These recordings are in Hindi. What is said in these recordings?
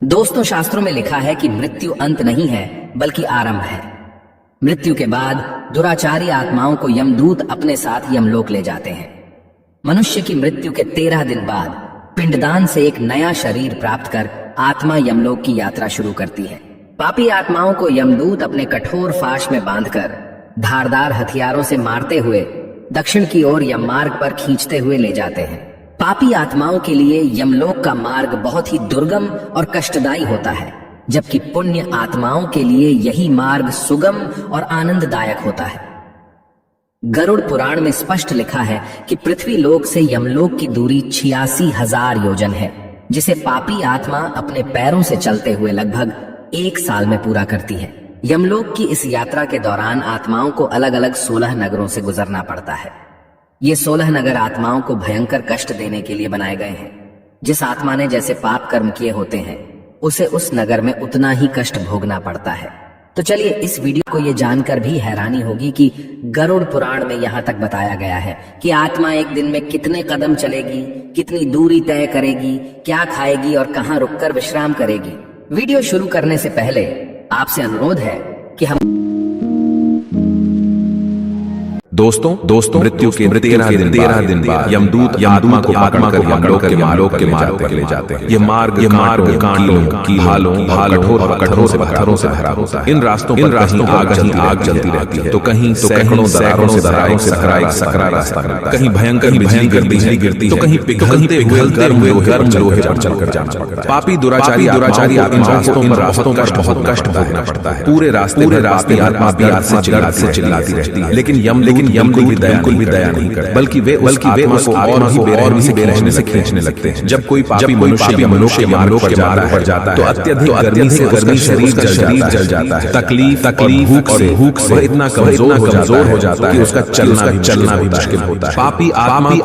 दोस्तों, शास्त्रों में लिखा है कि मृत्यु अंत नहीं है बल्कि आरंभ है। मृत्यु के बाद दुराचारी आत्माओं को यमदूत अपने साथ यमलोक ले जाते हैं। मनुष्य की मृत्यु के 13 दिन बाद पिंडदान से एक नया शरीर प्राप्त कर आत्मा यमलोक की यात्रा शुरू करती है। पापी आत्माओं को यमदूत अपने कठोर फाश में बांधकर धारदार हथियारों से मारते हुए दक्षिण की ओर यम मार्ग पर खींचते हुए ले जाते हैं। पापी आत्माओं के लिए यमलोक का मार्ग बहुत ही दुर्गम और कष्टदायी होता है, जबकि पुण्य आत्माओं के लिए यही मार्ग सुगम और आनंददायक होता है। गरुड़ पुराण में स्पष्ट लिखा है कि पृथ्वी लोक से यमलोक की दूरी 86,000 योजन है, जिसे पापी आत्मा अपने पैरों से चलते हुए लगभग 1 साल में पूरा करती है। यमलोक की इस यात्रा के दौरान आत्माओं को अलग अलग 16 नगरों से गुजरना पड़ता है। ये 16 नगर आत्माओं को भयंकर कष्ट देने के लिए बनाए गए हैं। जिस आत्मा ने जैसे पाप कर्म किए होते हैं, उसे उस नगर में उतना ही कष्ट भोगना पड़ता है। तो चलिए, इस वीडियो को ये जानकर भी हैरानी होगी कि गरुड़ पुराण में यहाँ तक बताया गया है कि आत्मा एक दिन में कितने कदम चलेगी, कितनी दूरी तय करेगी, क्या खाएगी और कहाँ रुककर विश्राम करेगी। वीडियो शुरू करने से पहले आपसे अनुरोध है कि हम दोस्तों मृत्यु के 13 दिन बाद यमदूत आत्मा को पकड़कर यमलोक के मार्ग पर ले जाते हैं। ये मार्ग कांटों, कीलों, भालों और पत्थरों से भरा होता है। इन रास्तों पर कहीं आग जलती रहती है, तो कहीं सैकड़ों दरारों से सकरा रास्ता मिलता है। कहीं भयंकर बिजली गिरती है, तो कहीं पिघलते हुए गर्म लोहे पर चलकर जाना पड़ता है। पापी दुराचारी आत्माओं को रास्तों का बहुत कष्ट भोगना पड़ता है। पूरे रास्ते आत्मा से चिल्लाती रहती है, लेकिन यम बिल्कुल भी दया नहीं करते, बल्कि वे आत्मा को और भी बेरहमी से खींचने लगते हैं। जब कोई पापी मनुष्य यमलोक पर जाता है, तो अत्यधिक गर्मी से शरीर जल जाता है। तकलीफ और भूख से इतना कमजोर हो जाता है कि उसका चलना भी मुश्किल होता है। पापी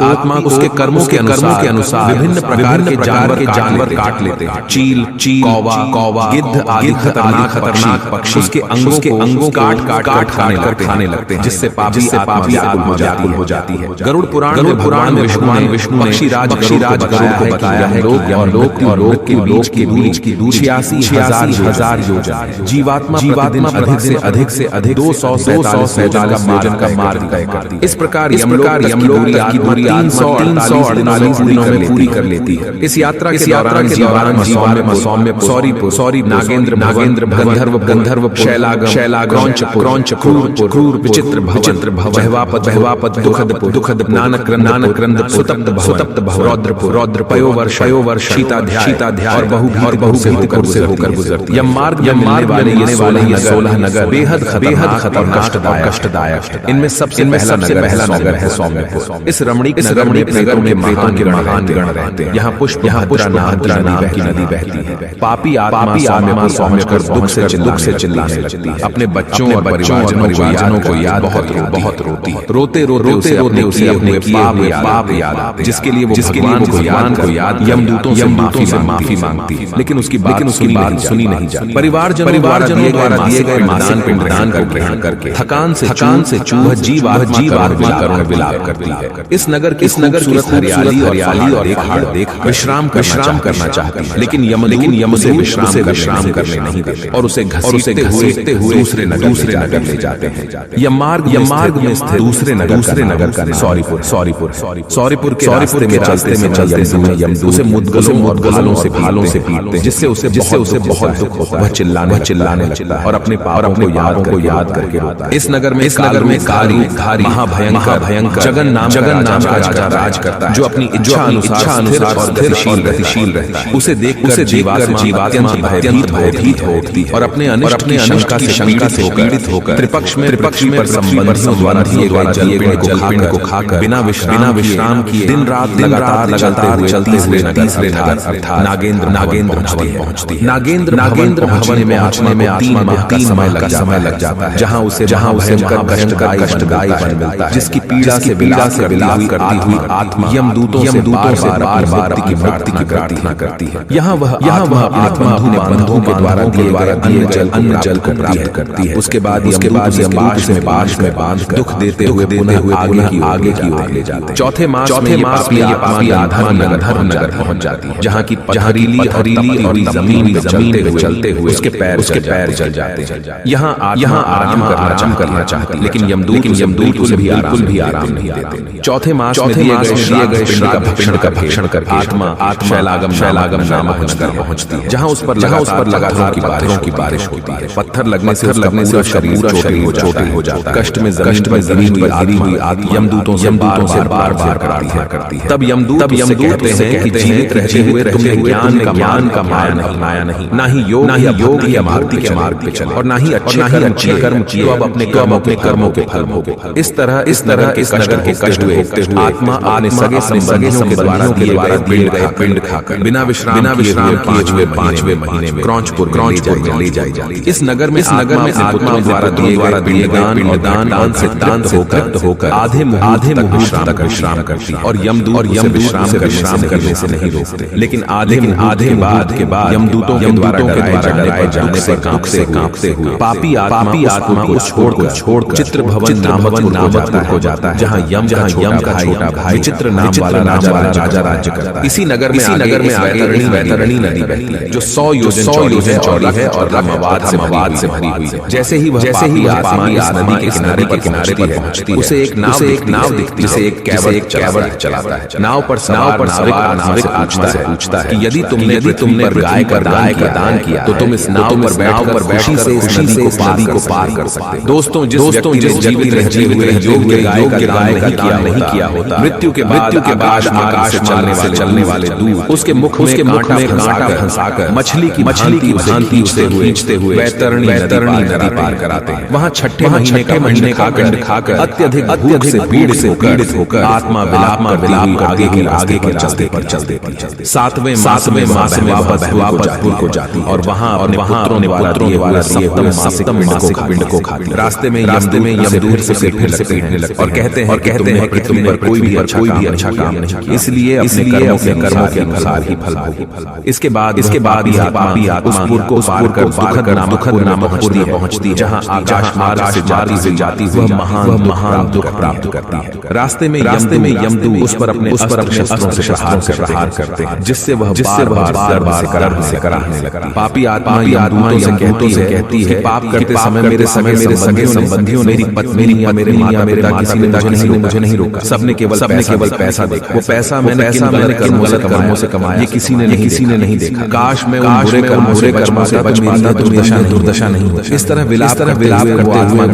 आत्मा उसके कर्मों के अनुसार विभिन्न प्रकार के जानवर काट लेते हैं। चील, कौवा, गिद्ध आदि खतरनाक पक्षी उसके अंगों काट खाने लगते हैं, जिससे पापी आत्मा व्याकुल हो जाती है। गरुड़ पुराण में विष्णु ने पक्षीराज को बताया है कि यमलोक और लोक के बीच की दूरी 86,000 योजन। जीवात्मा अधिक से अधिक 247 योजन का मार्ग तय करती है। इस प्रकार यमलोक की दूरी 348 दिनों में पूरी कर लेती है। इस यात्रा के दौरान सौम्य, नागेंद्र, गंधर्व, शैलागम, क्रौंच, क्रूर, विचित्र बहवापद, दुखद, नानक्रंद, सुतप्त भव, रौद्र, पयोवर्ष, शीताध्याय और बहु से होकर गुजरती। यम मार्ग में मिलने वाले ये 16 नगर बेहद खतरनाक, कष्टदायक। इनमें सबसे पहला नगर है सौम्यपुर। इस रमणीक नगर में प्रेतों के महान गण रहते हैं। यहाँ पुष्पभद्रा नाम की नदी बहती है। पापी आत्मा सौम्यपुर दुख से चिल्लाने लगती है। अपने बच्चों और परिवारजनों को याद बहुत रोते उसे अपने पाप याद आते, जिसके लिए वो भगवान को याद यमदूतों से माफी मांगती है, लेकिन उसकी बात सुनी नहीं जाती। परिवारजनों द्वारा दिए गए मासिक पिंडदान को ग्रहण करके थकान से चूह जीव आत्मा करुण विलाप करती है। इस नगर की हरियाली और एक हाड़ देख विश्राम करना चाहती है, लेकिन यम उसे विश्राम करने नहीं देते और उसे घसीटते हुए दूसरे नगर ले जाते हैं। यम मार्ग में स्थित दूसरे नगर का सौरीपुर के रास्ते में चलते समय यमदूत उसे मुद्गलों और भालों से पीटते, जिससे उसे बहुत दुख होता है। वह चिल्लाने लगता है और अपने पापों को याद करके रोता है। इस नगर में धारी महाभयंकर जगन नाम का राज करता है, जो अपनी इच्छा अनुसार और गतिशील रहता है। उसे देखकर जीवात्मा अत्यंत भयभीत होती है और अपने अनिष्ट की शंका से पीड़ित होकर त्रिपक्ष में संबंधियों द्वारा दिए गए जलपिंड को खाकर बिना विश्राम किए दिन रात लगातार चलते हुए तीसरे नगर अर्थात नागेंद्र भवन पहुंचती है। नागेंद्र भवन में आत्मा 3 माह का समय लग जाता है, जहां उसे कष्टदायी बन मिलता है, जिसकी पीड़ा से विलाप करती हुई आत्मा यमदूतों से बार मुक्ति की प्रार्थना करती है। यहाँ वह आत्मा अपने बंधुओं के द्वारा दिए अन्न जल को प्राप्त करती है। उसके बाद यमदूत से बाश में बांधकर देते हुए पुनः आगे की ओर ले जाते हैं। चौथे मास में ये पापी आत्मा धर्मनगर पहुंच जाती है, जहाँ की हरीली और जमीन चलते हुए उसके पैर जल जाते हैं। यहाँ आराम करना चाहती, लेकिन यमदूत उसे भी आराम नहीं देते। चौथे मास में दिए गए पिंड का भक्षण करके आत्मा शैलागम नामक नगर पहुंचती है, जहाँ उस पर लगातार की बारिश होती है। पत्थर लगने से उसका शरीर चोटिल हो जाता है। कष्ट में जमीन पर गिरी हुई यमदूतों से बार करती है। तब यमदूत कहते हैं कि जीवित रहते हुए तुमने ज्ञान का मार्ग अपनाया नहीं, ना ही योग या भक्ति के मार्ग पे चले, और ना ही अच्छे कर्म किए, तो अब अपने कर्मों के फल भोगे। इस तरह इस नगर के कष्ट हुए आत्मा अपने सगे संबंधियों के द्वारा पिंड खाकर बिना विश्राम किए 5वें महीने में क्रौंचपुर में ले जाई जाती है। इस नगर में आत्मा द्वारा दिए दान से तृप्त होकर आधे मुहूर्त तक विश्राम करती है, और यमदूत विश्राम करने से नहीं रोकते। लेकिन आधे बाद यमदूतों के द्वारा डराए जाने से कांपते हुए पापी आत्मा उस छोड़कर चित्र भवन नामक हो जाता है, जहाँ यम का छोटा भाई चित्र नाम वाला राजा राज्य करता है। इसी नगर में वैतरणी नदी बहती है, जो 100 योजन चौड़ी है और मवाद से भरी हुई है। जैसे ही आत्मा इस नदी के किनारे पर पहुंचती है, उसे एक नाव दिखती है, जिसे एक कैबर चलाता है। नाव पर सवार नाविक आत्मा से पूछता है कि यदि तुमने गाय का दान किया, तो तुम इस नाव पर बैठकर खुशी से इस नदी को पार कर सकते। दोस्तों, जिस व्यक्ति ने जीवित हुए योग्य गाय का दान नहीं किया होता, मृत्यु के बाद आकाश में चलने वाले दूत उसके मुख में कांटा फंसाकर मछली की भांति खींचते हुए वैतरणी नदी पार कराते हैं। वहाँ छठे महीने का पिंड खाकर अत्यधिक भूख से पीड़ित होकर आत्मा विलाप आगे के रास्ते पर चलते 7वें मास में वापस को जाती, और वहाँ अपने पुत्रों वाला सप्तम पिंड को खाती। रास्ते में यमदूत से फिर पीटने लगते और कहते हैं कि तुम पर कोई भी अच्छा काम नहीं किया, इसलिए अपने कर्मों के अनुसार ही फल भोगो। इसके बाद पापी आत्मा उस पुर को पार कर दुखद नामक पुर पहुंचती है, जहाँ आकाश मार्ग से जाती हुई महान दुख प्राप्त करती है। रास्ते में यमदूत उस पर अपने अस्त्रों से प्रहार करते हैं, जिससे वह बार से कराहने लगती है। पापी आत्मा यमदूतों से कहती है, पाप करते समय मेरे सगे संबंधियों, मेरी पत्नी या मेरे पिता किसी ने मुझे नहीं रोका। सबने केवल पैसा देखा। वो पैसा मैंने किन गलत कर्मों से कमाया, ये किसी ने नहीं देखा। काश मैं उन बुरे कर्मों से बच पाता तो दुर्दशा नहीं होती। इस तरह विलाप करते हुए आत्मा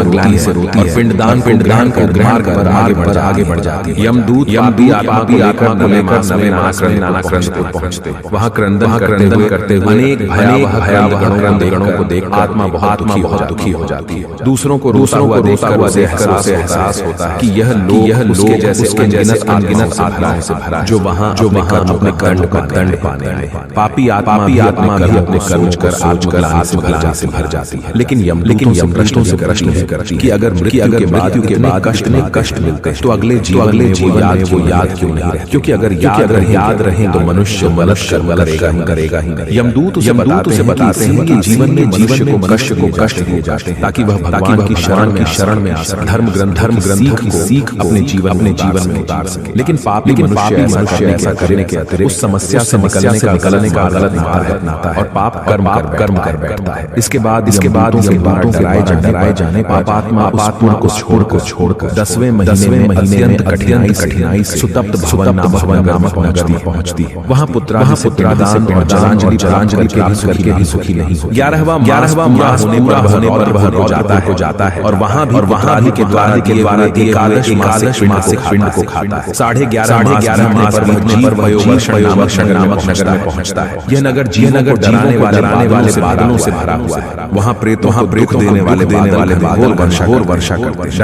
ग्लानि से रोती है और पिंडदान को ग्रहण कर आगे बढ़ जाती है। यमदूत आत्मा को लेकर नानाक्रंदपुर पहुंचते हैं। वहाँ क्रंदन करते हुए अनेक भयावह गणों को देख आत्मा बहुत दुखी हो जाती है। दूसरों को रोता हुआ देखकर उसे एहसास होता है कि यह लोग जैसे अनगिनत आत्माओं से भरा, जो वहाँ अपने दंड पाने आए हैं। पापी आत्मा भी अपने कर्म कर आत्मग्लानि से भर जाती है। लेकिन यमदूतों से प्रश्न है कि अगर मृत्यु के बाद कष्ट मिलते हैं, तो अगले जीवन में वो याद क्यों नहीं रहते? क्योंकि अगर याद रहे तो मनुष्य गलत करेगा ही नहीं। यमदूत उसे बताते हैं कि जीवन में को कष्ट दिए जाते हैं, ताकि वह भगवान की शरण में आ सके, धर्म ग्रंथों की सीख अपने जीवन में उतार सके। लेकिन पापी मनुष्य ऐसा करने के अतिरिक्त उस समस्या से निकलने का गलत मार्ग अपनाता है और पाप कर्म कर बैठता है। इसके बाद डराए जाने पापात्मा को छोड़कर 10वें महीने में अत्यंत कठिनाई से सुतप्त भवन नामक नगर में पहुंचती है। वहाँ पुत्रादान और जलांजलि प्राप्त करके भी सुखी नहीं हो। 11वां मास होने पर वह हो जाता है, और वहाँ भी के द्वारा एकादश मासिक पिंड को खाता है। 11.5 मास पर वयोवर्षण नामक नगर में पहुंचता है। यह नगर जीवों को डराने वाले बादलों से भरा हुआ है। वहाँ प्रेतों को दुख देने वाले बादल वर्षा करते हैं,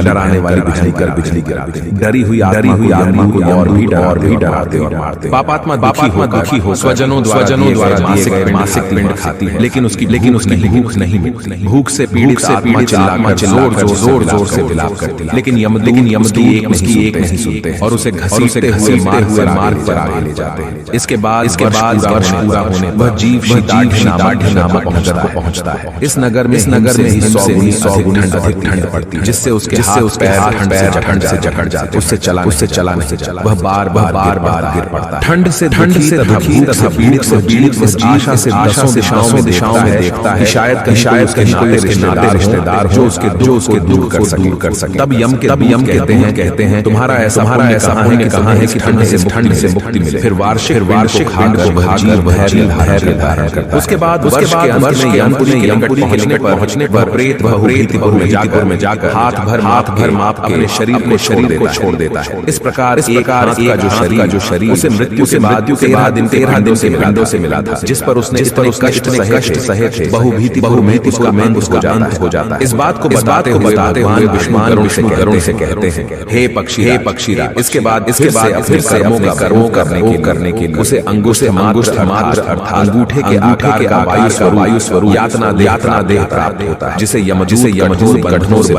डराने वाली बिजली गिराते हैं। डरी हुई आत्मा को और भी डराते और मारते। पापात्मा दुखी हो स्वजनों द्वारा मासिक पिंड खाती है, लेकिन उसकी भूख नहीं मिटती। भूख से पीड़ित आत्मा चिल्लाकर जोर से विलाप करती है, लेकिन यमदूत उसकी एक नहीं सुनते और उसे घसीटते हुए मार्ग पर आगे ले जाते हैं। इसके बाद वर्ष पूरा होने वह जीव शीताढ़ नामक नगर को पहुंचता है। इस नगर में ही 100 गुनी अधिक ठंड पड़ती जिससे उसके हाथ ठंड से जकड़ जाते, उससे चला नहीं चला, वह बार बार गिर पड़ता। ठंड से तथा पीड़ित से इस आशा से दसों दिशाओं में देखता है शायद कहीं रिश्तेदार जो उसके दूर कर सके। तब यम कहते हैं तुम्हारा ऐसा कहाँ है कि ठंड से मुक्ति मिले। फिर वार्षिक उसके बाद वर्ष के अंत में यमपुरी पहुंचने पर प्रेत बहुरीतिपुर में जाकर हाथ भर माप अपने शरीर को छोड़ देता है। इस प्रकार एक जो शरीर उसे मृत्यु के बाद 13 दिन से मिला था, जिस पर उसने कष्ट सहे थे। बहुभीतिपुर उसका हो जाता है। इस बात को बताते हुए भगवान विष्णु गरुड़ से कहते हैं, हे पक्षीराज, इसके बाद फिर कर्मों करने के लिए उसे अंगुष्ठ मात्र अर्थात अंगूठे के आकार का वायु स्वरूप यातना देह प्राप्त होता है, जिसे यमदूत गठनों से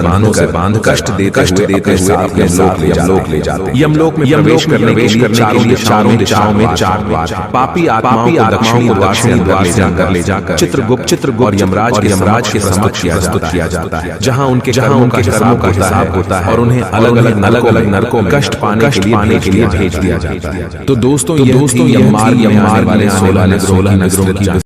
बांध कष्ट देते हुए यमलोक ले जाते। यमलोक में प्रवेश करने के लिए चारों दिशाओं में 4 द्वार। पापी आत्माओं को दक्षिणी द्वार से ले जाकर चित्रगुप्त और यमराज के प्रस्तुत किया जाता है, जहां उनके कर्मों का हिसाब होता है और उन्हें अलग-अलग नरकों में कष्ट पाने के लिए भेज दिया जाता है। तो दोस्तों यह मार्ग वाले 16 नगरों की